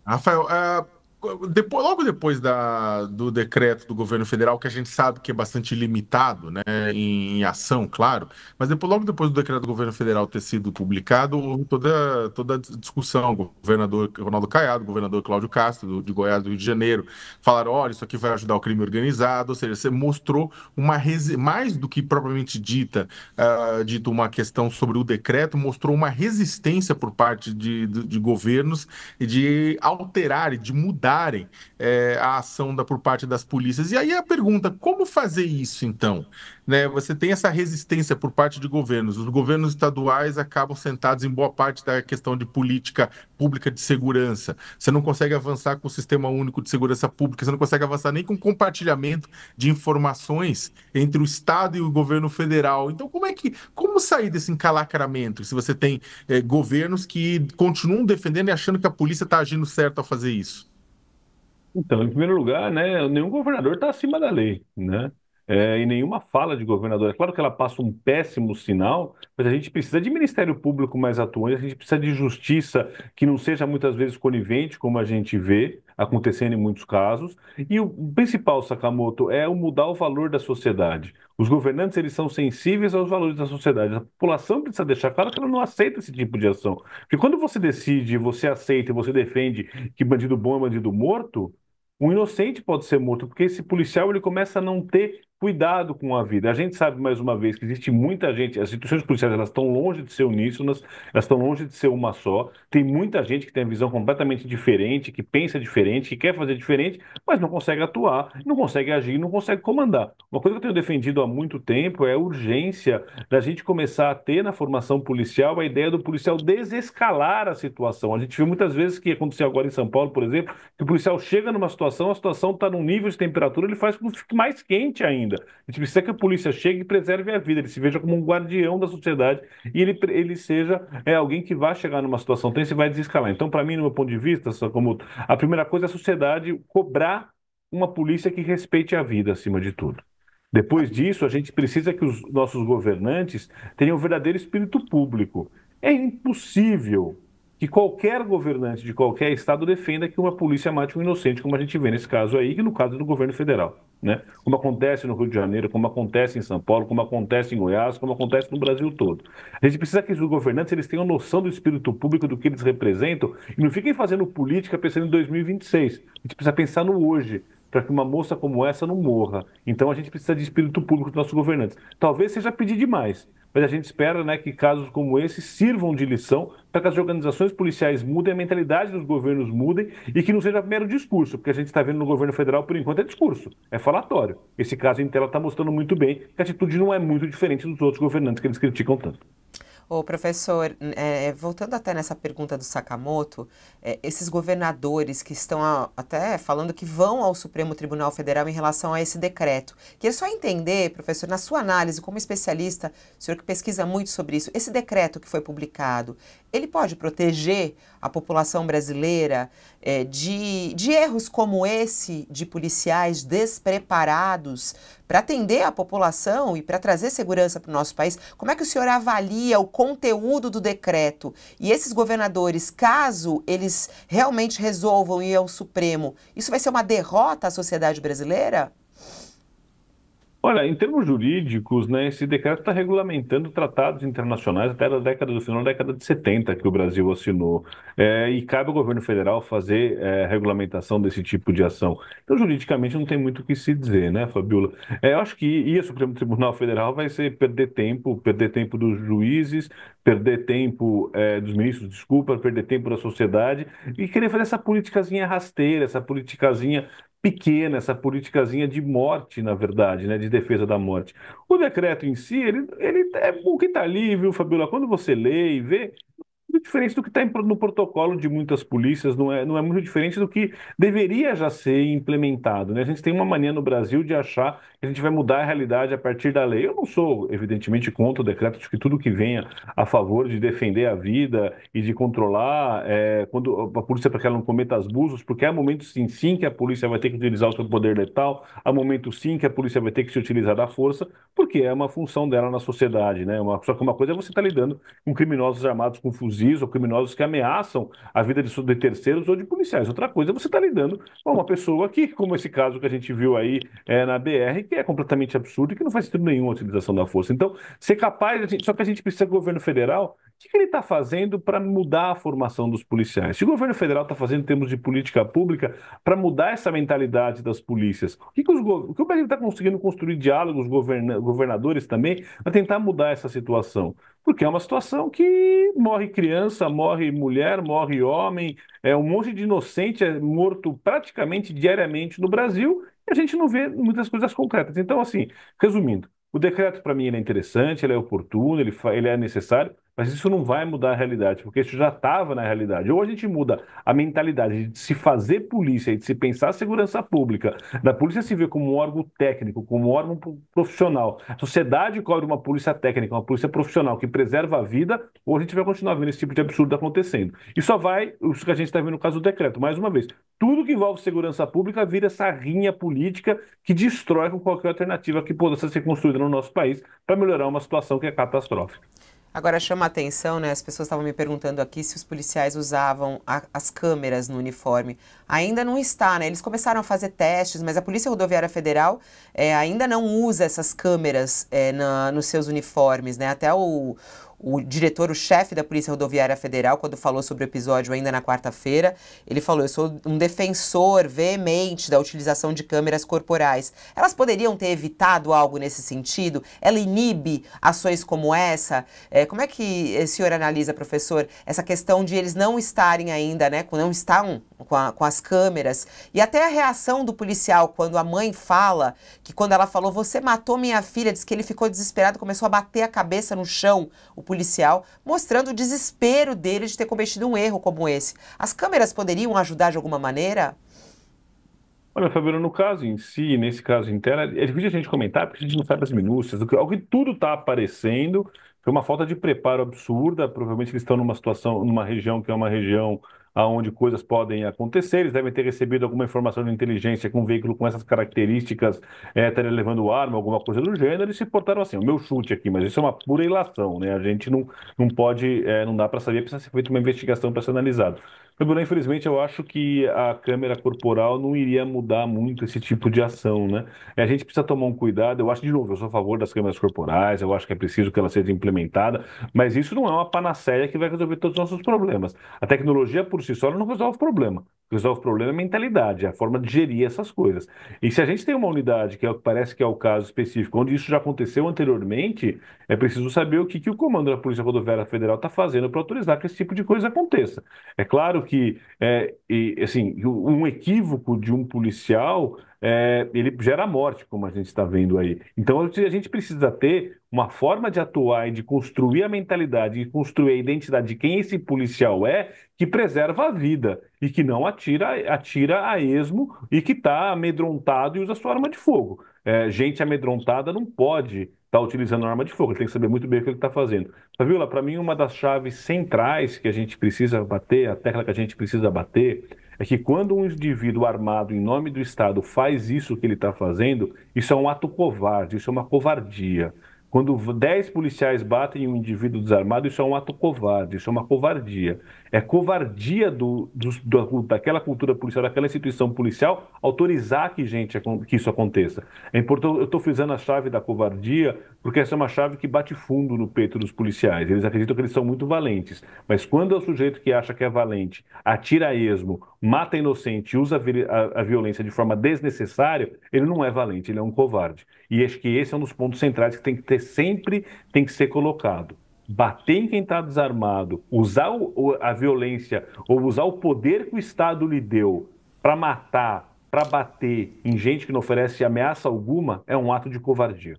Rafael, logo depois do decreto do governo federal, que a gente sabe que é bastante limitado, né, em ação, claro, mas logo depois do decreto do governo federal ter sido publicado, houve toda a discussão. O governador Ronaldo Caiado, o governador Cláudio Castro, de Goiás, do Rio de Janeiro, falaram: olha, isso aqui vai ajudar o crime organizado. Ou seja, você mostrou mais do que propriamente dito uma questão sobre o decreto, mostrou uma resistência por parte de governos de alterarem, de mudarem a ação por parte das polícias. E aí a pergunta, como fazer isso então? Né, você tem essa resistência por parte de governos. Os governos estaduais acabam sentados em boa parte da questão de política pública de segurança. Você não consegue avançar com o Sistema Único de Segurança Pública, você não consegue avançar nem com compartilhamento de informações entre o Estado e o governo federal. Então, como sair desse encalacramento se você tem governos que continuam defendendo e achando que a polícia está agindo certo ao fazer isso? Então, em primeiro lugar, né, nenhum governador está acima da lei, né? E nenhuma fala de governador. É claro que ela passa um péssimo sinal, mas a gente precisa de Ministério Público mais atuante, a gente precisa de justiça que não seja muitas vezes conivente, como a gente vê acontecendo em muitos casos. E o principal, Sakamoto, é o mudar o valor da sociedade. Os governantes, eles são sensíveis aos valores da sociedade. A população precisa deixar claro que ela não aceita esse tipo de ação. Porque quando você decide, você aceita e você defende que bandido bom é bandido morto, um inocente pode ser morto, porque esse policial ele começa a não ter cuidado com a vida. A gente sabe, mais uma vez, que existe muita gente, as instituições policiais elas estão longe de ser uníssonas, elas estão longe de ser uma só. Tem muita gente que tem a visão completamente diferente, que pensa diferente, que quer fazer diferente, mas não consegue atuar, não consegue agir, não consegue comandar. Uma coisa que eu tenho defendido há muito tempo é a urgência da gente começar a ter na formação policial a ideia do policial desescalar a situação. A gente vê muitas vezes que aconteceu agora em São Paulo, por exemplo, que o policial chega numa situação, a situação está num nível de temperatura, ele faz com que fique mais quente ainda. A gente precisa que a polícia chegue e preserve a vida, ele se veja como um guardião da sociedade e ele seja alguém que vai chegar numa situação tensa e vai desescalar. Então, para mim, no meu ponto de vista, só como a primeira coisa é a sociedade cobrar uma polícia que respeite a vida acima de tudo. Depois disso, a gente precisa que os nossos governantes tenham um verdadeiro espírito público. É impossível que qualquer governante de qualquer estado defenda que uma polícia mate um inocente, como a gente vê nesse caso aí, que no caso é do governo federal, né? Como acontece no Rio de Janeiro, como acontece em São Paulo, como acontece em Goiás, como acontece no Brasil todo. A gente precisa que os governantes eles tenham noção do espírito público, do que eles representam, e não fiquem fazendo política pensando em 2026. A gente precisa pensar no hoje, para que uma moça como essa não morra. Então a gente precisa de espírito público dos nossos governantes. Talvez seja pedir demais, mas a gente espera, né, que casos como esse sirvam de lição para que as organizações policiais mudem, a mentalidade dos governos mudem e que não seja mero discurso, porque a gente está vendo no governo federal, por enquanto, é discurso, é falatório. Esse caso em tela está mostrando muito bem que a atitude não é muito diferente dos outros governantes que eles criticam tanto. Ô, professor, voltando até nessa pergunta do Sakamoto, esses governadores que estão até falando que vão ao Supremo Tribunal Federal em relação a esse decreto. Queria só entender, professor, na sua análise como especialista, o senhor que pesquisa muito sobre isso, esse decreto que foi publicado, ele pode proteger a população brasileira de erros como esse, de policiais despreparados para atender a população e para trazer segurança para o nosso país? Como é que o senhor avalia o conteúdo do decreto? E esses governadores, caso eles realmente resolvam ir ao Supremo, isso vai ser uma derrota à sociedade brasileira? Olha, em termos jurídicos, né, esse decreto está regulamentando tratados internacionais até a década do final da década de 70 que o Brasil assinou. E cabe ao governo federal fazer regulamentação desse tipo de ação. Então, juridicamente, não tem muito o que se dizer, né, Fabiola? Eu acho que ir ao Supremo Tribunal Federal vai ser perder tempo dos juízes, perder tempo dos ministros, desculpa, perder tempo da sociedade e querer fazer essa politicazinha rasteira, essa politicazinha pequena, essa politicazinha de morte, na verdade, né, de defesa da morte. O decreto em si, ele é o que está ali, viu, Fabiola? Quando você lê e vê, muito diferente do que está no protocolo de muitas polícias, não é muito diferente do que deveria já ser implementado, né? A gente tem uma mania no Brasil de achar que a gente vai mudar a realidade a partir da lei. Eu não sou, evidentemente, contra o decreto, acho que tudo que venha a favor de defender a vida e de controlar quando a polícia para que ela não cometa abusos, porque há momentos sim, sim que a polícia vai ter que utilizar o seu poder letal, há momentos sim que a polícia vai ter que se utilizar da força, porque é uma função dela na sociedade, né? Só que uma coisa é você estar lidando com criminosos armados com fuzis fuzis ou criminosos que ameaçam a vida de terceiros ou de policiais. Outra coisa é você estar lidando com uma pessoa que, como esse caso que a gente viu aí na BR, que é completamente absurdo e que não faz sentido nenhum a utilização da força. Então, ser capaz, só que a gente precisa do governo federal. O que ele está fazendo para mudar a formação dos policiais? Se o governo federal está fazendo em termos de política pública para mudar essa mentalidade das polícias, o que o Brasil está conseguindo construir diálogos governadores também para tentar mudar essa situação? Porque é uma situação que morre criança, morre mulher, morre homem, um monte de inocente é morto praticamente diariamente no Brasil e a gente não vê muitas coisas concretas. Então, assim, resumindo, o decreto para mim ele é interessante, ele é oportuno, ele é necessário, mas isso não vai mudar a realidade, porque isso já estava na realidade. Ou a gente muda a mentalidade de se fazer polícia e de se pensar segurança pública, da polícia se ver como um órgão técnico, como um órgão profissional. A sociedade cobra uma polícia técnica, uma polícia profissional que preserva a vida, ou a gente vai continuar vendo esse tipo de absurdo acontecendo. E só vai, isso que a gente está vendo no caso do decreto, mais uma vez, tudo que envolve segurança pública vira essa rinha política que destrói com qualquer alternativa que possa ser construída no nosso país para melhorar uma situação que é catastrófica. Agora chama a atenção, né? As pessoas estavam me perguntando aqui se os policiais usavam as câmeras no uniforme. Ainda não está, né? Eles começaram a fazer testes, mas a Polícia Rodoviária Federal ainda não usa essas câmeras nos seus uniformes, né? Até o diretor, o chefe da Polícia Rodoviária Federal, quando falou sobre o episódio ainda na quarta-feira, ele falou: eu sou um defensor veemente da utilização de câmeras corporais. Elas poderiam ter evitado algo nesse sentido? Ela inibe ações como essa? Como é que o senhor analisa, professor, essa questão de eles não estarem ainda, né, não estão com as câmeras, e até a reação do policial quando a mãe fala que quando ela falou, você matou minha filha, diz que ele ficou desesperado, começou a bater a cabeça no chão, o policial, mostrando o desespero dele de ter cometido um erro como esse. As câmeras poderiam ajudar de alguma maneira? Olha, Fabiano, no caso em si, nesse caso inteiro, é difícil a gente comentar porque a gente não sabe as minúcias. O que tudo está aparecendo foi uma falta de preparo absurda. Provavelmente eles estão numa situação, numa região que é uma região onde coisas podem acontecer. Eles devem ter recebido alguma informação de inteligência que um veículo com essas características estaria levando arma, alguma coisa do gênero, e se portaram assim. O meu chute aqui, mas isso é uma pura ilação, né? A gente não pode, não dá para saber, precisa ser feita uma investigação para ser analisado. Bruno, infelizmente, eu acho que a câmera corporal não iria mudar muito esse tipo de ação, né? A gente precisa tomar um cuidado. Eu acho, de novo, eu sou a favor das câmeras corporais, eu acho que é preciso que ela seja implementada, mas isso não é uma panaceia que vai resolver todos os nossos problemas. A tecnologia por si só não resolve o problema. O que resolve o problema é a mentalidade, é a forma de gerir essas coisas. E se a gente tem uma unidade, que parece que é o caso específico, onde isso já aconteceu anteriormente, é preciso saber o que o comando da Polícia Rodoviária Federal está fazendo para autorizar que esse tipo de coisa aconteça. É claro que assim, um equívoco de um policial ele gera morte, como a gente está vendo aí. Então a gente precisa ter uma forma de atuar e de construir a mentalidade e construir a identidade de quem esse policial é, que preserva a vida e que não atira a esmo e que está amedrontado e usa sua arma de fogo. Gente amedrontada não pode estar utilizando arma de fogo, ele tem que saber muito bem o que ele está fazendo. Fabiola, para mim, uma das chaves centrais que a gente precisa bater, a tecla que a gente precisa bater, é que quando um indivíduo armado em nome do Estado faz isso que ele está fazendo, isso é um ato covarde, isso é uma covardia. Quando 10 policiais batem em um indivíduo desarmado, isso é um ato covarde, isso é uma covardia. É covardia daquela cultura policial, daquela instituição policial, autorizar que isso aconteça. É importante, eu estou frisando a chave da covardia, porque essa é uma chave que bate fundo no peito dos policiais. Eles acreditam que eles são muito valentes. Mas quando é o sujeito que acha que é valente, atira a esmo, mata inocente, usa a violência de forma desnecessária, ele não é valente, ele é um covarde. E acho que esse é um dos pontos centrais que sempre tem que ser colocado. Bater em quem está desarmado, usar a violência ou usar o poder que o Estado lhe deu para matar, para bater em gente que não oferece ameaça alguma, é um ato de covardia.